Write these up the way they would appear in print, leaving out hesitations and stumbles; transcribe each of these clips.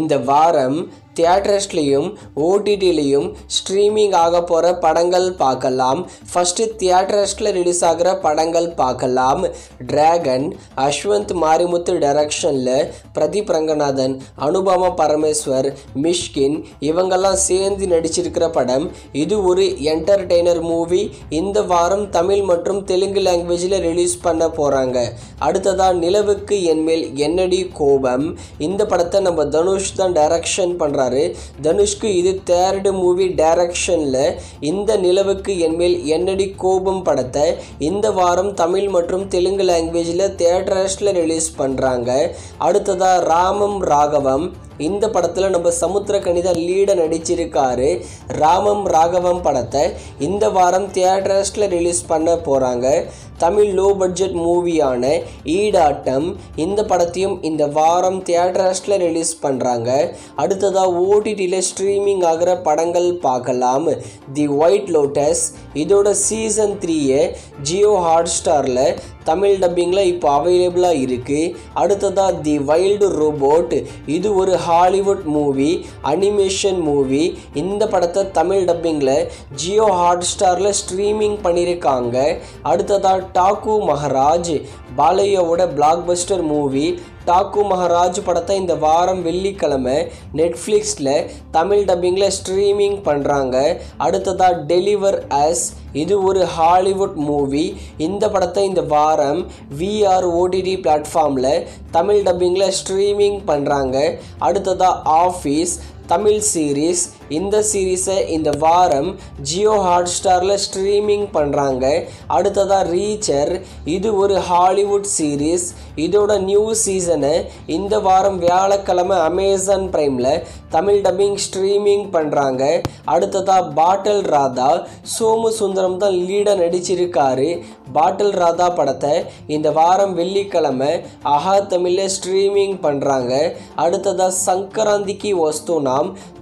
இந்த வாரம் தியேட்டர்ஸ்லையும் ஓடிடிலையும் ஸ்ட்ரீமிங் ஆக போகிற படங்கள் பார்க்கலாம். ஃபஸ்ட்டு தியேட்டர்ஸில் ரிலீஸ் ஆகிற படங்கள் பார்க்கலாம். டிராகன், அஸ்வந்த் மாரிமுத்து டைரக்ஷனில் பிரதீப் ரங்கநாதன், அனுபமா பரமேஸ்வர், மிஷ்கின் இவங்கெல்லாம் சேர்ந்து நடிச்சிருக்கிற படம். இது ஒரு என்டர்டெய்னர் மூவி. இந்த வாரம் தமிழ் மற்றும் தெலுங்கு லாங்குவேஜில் ரிலீஸ் பண்ண போகிறாங்க. அடுத்ததாக நிலவுக்கு என்மேல் என்னடி கோபம். இந்த படத்தை நம்ம தனுஷ் தான் டைரக்ஷன் பண்ணுறாரு. தனுஷ்க்கு இது 3rd மூவி டைரக்ஷனில். இந்த நிலவுக்கு என்மேல் என்னடி கோபம் படத்தை இந்த வாரம் தமிழ் மற்றும் தெலுங்கு லாங்குவேஜில் தியேட்டர்ஸில் ரிலீஸ் பண்ணுறாங்க. அடுத்ததாக ராமம் ராகவம். இந்த படத்தில் நம்ம சமுத்திரக்கனி தான் லீடை நடிச்சிருக்காரு. ராமம் ராகவம் படத்தை இந்த வாரம் தியேட்டர்ஸில் ரிலீஸ் பண்ண போகிறாங்க. தமிழ் லோ பட்ஜெட் மூவியான ஈடாட்டம் இந்த படத்தையும் இந்த வாரம் தியேட்டர்ஸில் ரிலீஸ் பண்ணுறாங்க. அடுத்ததாக ஓடிடியில் ஸ்ட்ரீமிங் ஆகிற படங்கள் பார்க்கலாம். தி ஒயிட் லோட்டஸ் இதோட சீசன் 3 ஜியோ ஹாட்ஸ்டாரில் தமிழ் டப்பிங்கில் இப்போ அவைலபிளாக இருக்குது. அடுத்ததாக தி வைல்டு ரோபோட் இது ஒரு ஹாலிவுட் மூவி, அனிமேஷன் மூவி. இந்த படத்தை தமிழ் டப்பிங்கில் ஜியோ ஹாட்ஸ்டாரில் ஸ்ட்ரீமிங் பண்ணியிருக்காங்க. அடுத்ததாக டாக்கு மகாராஜ் பாலையாவோட பிளாக்பஸ்டர் மூவி. டாக்கு மகாராஜ் படத்தை இந்த வாரம் வெள்ளிக்கிழமை நெட்ஃப்ளிக்ஸில் தமிழ் டப்பிங்கில் ஸ்ட்ரீமிங் பண்ணுறாங்க. அடுத்ததாக டெலிவர் அஸ் இது ஒரு ஹாலிவுட் மூவி. இந்த படத்தை இந்த வாரம் விஆர் ஓடிடி பிளாட்ஃபார்மில் தமிழ் டப்பிங்கில் ஸ்ட்ரீமிங் பண்ணுறாங்க. அடுத்ததாக ஆஃபீஸ் தமிழ் சீரீஸ். இந்த சீரீஸை இந்த வாரம் ஜியோ ஹாட்ஸ்டாரில் ஸ்ட்ரீமிங் பண்ணுறாங்க. அடுத்ததாக ரீச்சர் இது ஒரு ஹாலிவுட் சீரீஸ். இதோட நியூ சீசனை இந்த வாரம் வியாழக்கிழமை அமேசான் பிரைமில் தமிழ் டப்பிங் ஸ்ட்ரீமிங் பண்ணுறாங்க. அடுத்ததாக பாட்டில் ராதா சோமு சுந்தரம் தான் லீடாக நடிச்சிருக்காரு. பாட்டில் ராதா படத்தை இந்த வாரம் வெள்ளிக்கிழமை ஆஹா தமிழில் ஸ்ட்ரீமிங் பண்ணுறாங்க. அடுத்ததாக சங்கராந்திக்கு வஸ்துனாம்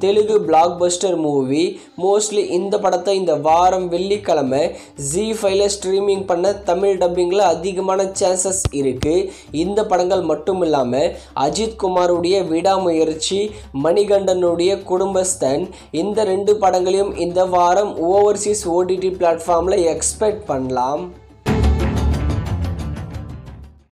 தெலுங்கு பிளாக்பஸ்டர் மூவி. மோஸ்ட்லி இந்த படத்தை இந்த வாரம் வெள்ளிக்கிழமை ZEE5ல ஸ்ட்ரீமிங் பண்ண தமிழ் டப்பிங்கில் அதிகமான சான்சஸ் இருக்குது. இந்த படங்கள் மட்டும் இல்லாமல் அஜித் குமாருடைய விடாமுயற்சி, மணிகண்டனுடைய குடும்பஸ்தன் இந்த 2 படங்களையும் இந்த வாரம் ஓவர்சீஸ் ஓடிடி பிளாட்ஃபார்மில் எக்ஸ்பெக்ட் பண்ணலாம்.